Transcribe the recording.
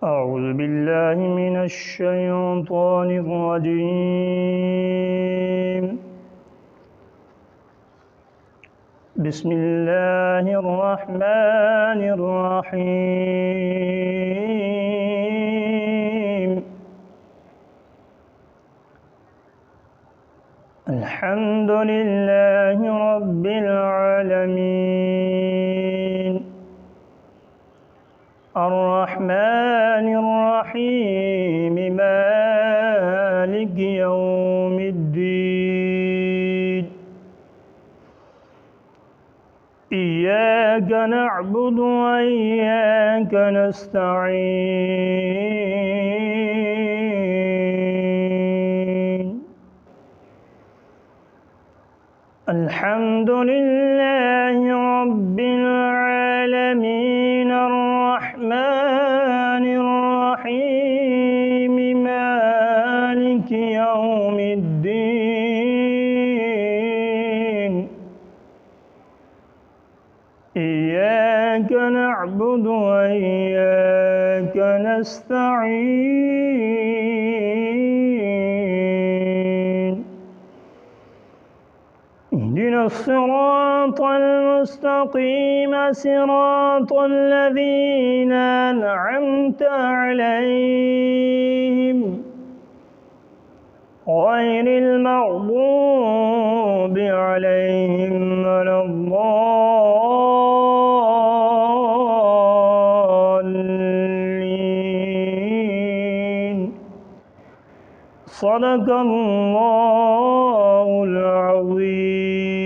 أعوذ بالله من الشيطان الرجيم. بسم الله الرحمن الرحيم. الحمد لله رب العالمين، الرحمن الرحيم، مالك يوم الدين. إياك نعبد وإياك نستعين. الحمد لله رب العالمين، الرحمن الرحيم، مالك يوم الدين. إياك نعبد وإياك نستعين. اهدنا الصراط المستقيم، صراط الذين أنعمت عليهم غير المغضوب عليهم ولا الضالين. صدق الله العظيم.